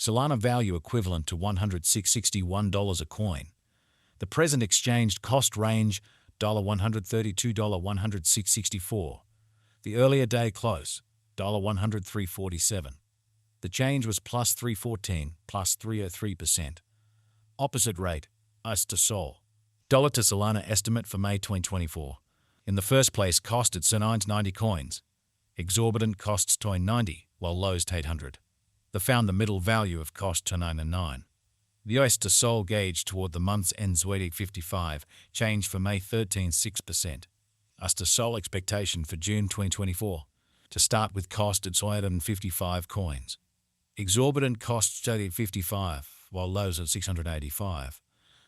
Solana value equivalent to $106.61 a coin. The present exchange cost range $132 $106.64. The earlier day close $103.47. The change was plus 314, plus 303%. Opposite rate, US to Sol. Dollar to Solana estimate for May 2024. In the first place, cost at 90 coins. Exorbitant costs to 90, while lows to 800. The found the middle value of cost to 909. The US to Sol gauge toward the month's end 55, change for May 13 6%. US to Sol expectation for June 2024. To start with cost at 55 coins. Exorbitant costs to 55, while lows at 685.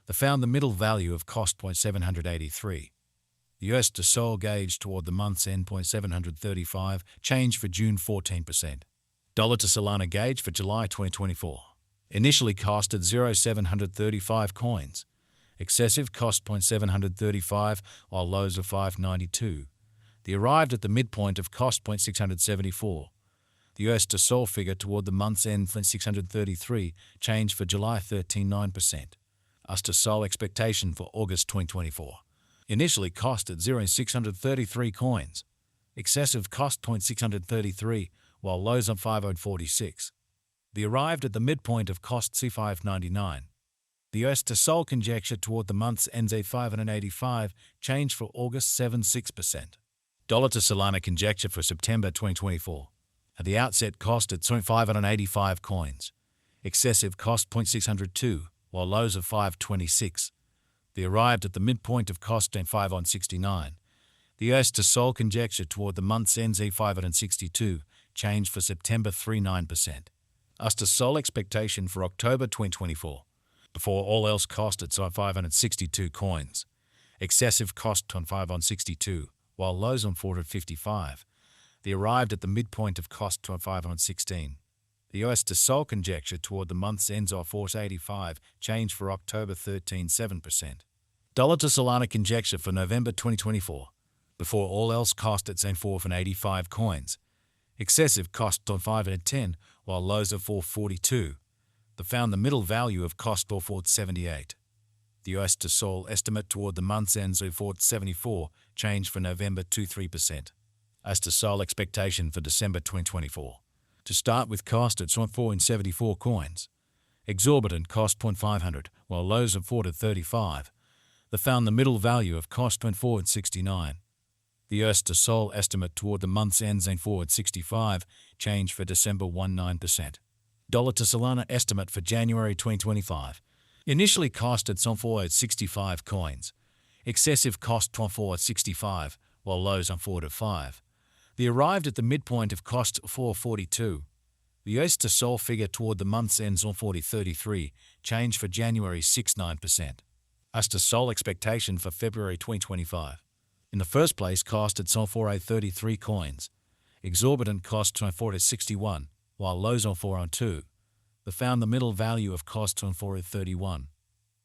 The found the middle value of cost 783. The US to Sol gauge toward the month's end 735, change for June 14%. Dollar to Solana gauge for July 2024. Initially cost at 735 coins. Excessive cost 735, while lows of 592. The arrived at the midpoint of cost 674. The US to Sol figure toward the month's end 633, change for July 13 9%. US to Sol expectation for August 2024. Initially cost at 633 coins. Excessive cost 633, while lows of 546. The arrived at the midpoint of cost C599. The US to Sol conjecture toward the month's ends A585, change for August 7.6%. Dollar to Solana conjecture for September 2024. At the outset cost at 585 coins. Excessive cost 602, while lows of 526. The arrived at the midpoint of cost at 569. The US to Sol conjecture toward the month's ends A562, change for September 39%. US to Sol expectation for October 2024. Before all else cost at 562 coins. Excessive cost on 562, while lows on 455. The arrived at the midpoint of cost to 516. The US to Sol conjecture toward the month's ends of 485, change for October 13 7%. Dollar to Solana conjecture for November 2024. Before all else cost at 485 coins. Excessive cost on 510, while lows of 442. The found the middle value of cost or 478. The US to Sol estimate toward the month's ends of 474, change for November 3%. US to Sol expectation for December 2024. To start with cost at 474 coins. Exorbitant cost 500, while lows of 435. The found the middle value of cost 469. The US to Sol estimate toward the month's ends in 465, change for December 19%. Dollar to Solana estimate for January 2025. Initially cost at 465 coins. Excessive cost 465, while lows on 405. The arrived at the midpoint of cost 442. The US to Sol figure toward the month's ends on 4033, change for January 69%. US to Sol expectation for February 2025. In the first place cost at 433 coins. Exorbitant cost on 461, while lows on 402. The found the middle value of cost on 431.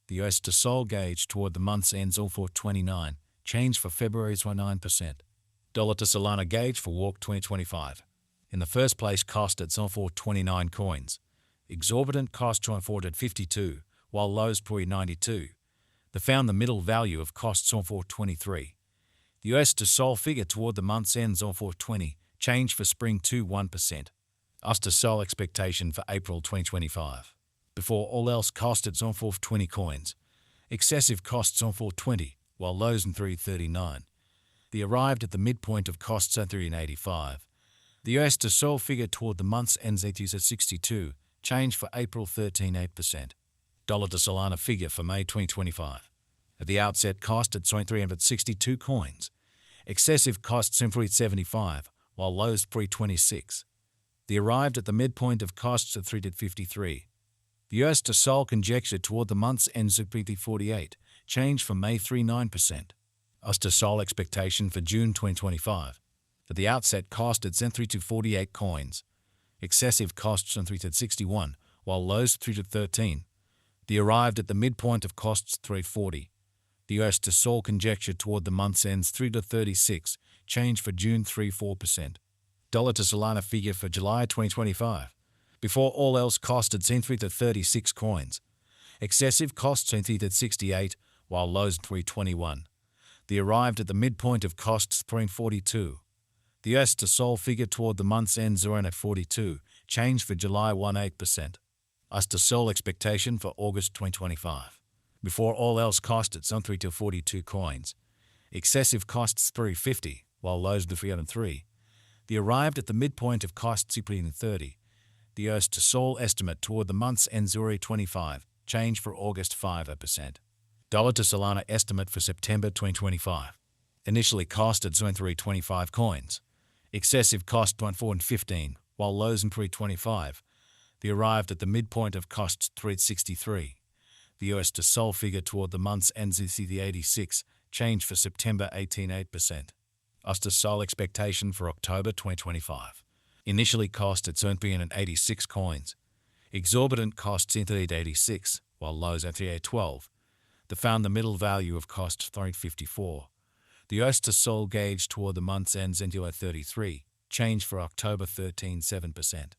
The US to Sol gauge toward the month's ends on 429, change for February's 9%. Dollar to Solana gauge for Walk 2025. In the first place cost at 429 coins. Exorbitant cost on 452, while lows 492. The found the middle value of costs on 423. The US to Sol figure toward the month's ends on 420, change for spring 1%. US to Sol expectation for April 2025. Before all else cost at on 420 coins. Excessive costs on 420, while lows on 339. The arrived at the midpoint of costs at 385. The US to Sol figure toward the month's ends at 62, change for April 8%. Dollar to Solana figure for May 2025. At the outset cost at 362 coins. Excessive costs in 375, while lows 326. The arrived at the midpoint of costs at 353. The US to Sol conjecture toward the month's ends at 348, change for May 9%. US to Sol expectation for June 2025. At the outset cost at 348 coins. Excessive costs on 361, while lows 313. The arrived at the midpoint of costs 340. The US to Sol conjecture toward the month's ends 336, change for June 4%. Dollar to Solana figure for July 2025. Before all else costed 36 coins. Excessive costs 68, while lows 321. They arrived at the midpoint of costs 342. The US to Sol figure toward the month's end 0.42, change for July 18%. US to Sol expectation for August 2025. Before all else costed 3 to 42 coins. Excessive costs 350, while lows 303. They arrived at the midpoint of costs 330. The US to Sol estimate toward the month's end 0.25, change for August 5%. Dollar to Solana estimate for September 2025. Initially costed 325 coins. Excessive cost 415, while lows in 325. They arrived at the midpoint of costs 363. The US to Sol figure toward the month's end the 86, change for September 18.8%. US to Sol expectation for October 2025. Initially cost at 86 coins. Exorbitant costs at 86, while lows at 12. They found the middle value of cost 354. The US to Sol gauge toward the month's ends into 33, change for October 13.7%.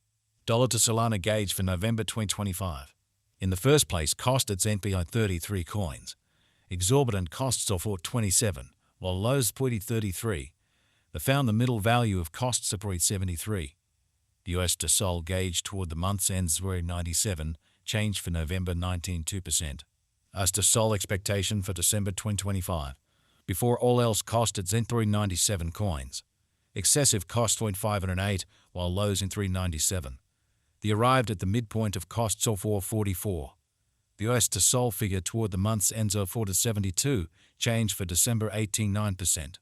Dollar to Solana gauge for November 2025. In the first place, cost at 33 coins. Exorbitant costs of 427, while lows 33. They found the middle value of costs of 73. The US to Sol gauge toward the month's ends 97, change for November 19.2%. US to Sol expectation for December 2025. Before all else cost at 397 coins. Excessive cost 508, while lows in 397. They arrived at the midpoint of costs of 444. The US to Sol figure toward the month's ends of 472, change for December 18.9%.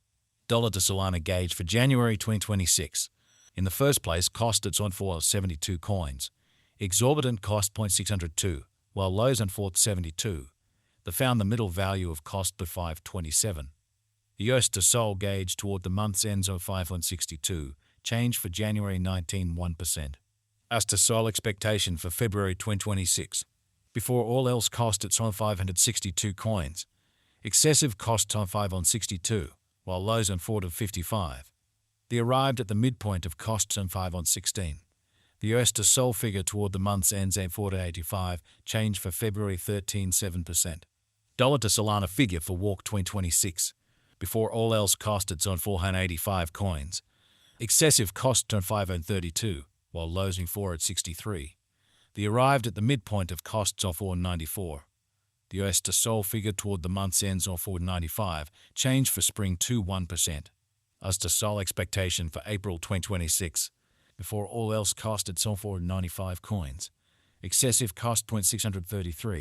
Dollar to Solana gauge for January 2026. In the first place, cost at 472 coins. Exorbitant cost 602, while lows on 472. They found the middle value of cost of 527. The US to Sol gauge toward the month's ends of 562, change for January 19.1%. US to Sol expectation for February 2026. Before all else cost at 562 coins. Excessive cost on 562, while lows on 455. They arrived at the midpoint of costs on 516. The US to Sol figure toward the month's ends at 485, change for February 13.7%. Dollar to Solana figure for Walk 2026. Before all else costed on 485 coins. Excessive cost on 532, while lows in 463. They arrived at the midpoint of costs of 494. The US to Sol figure toward the month's ends of 495, change for spring 1%. US to Sol expectation for April 2026. Before all else costed 495 coins. Excessive cost 633,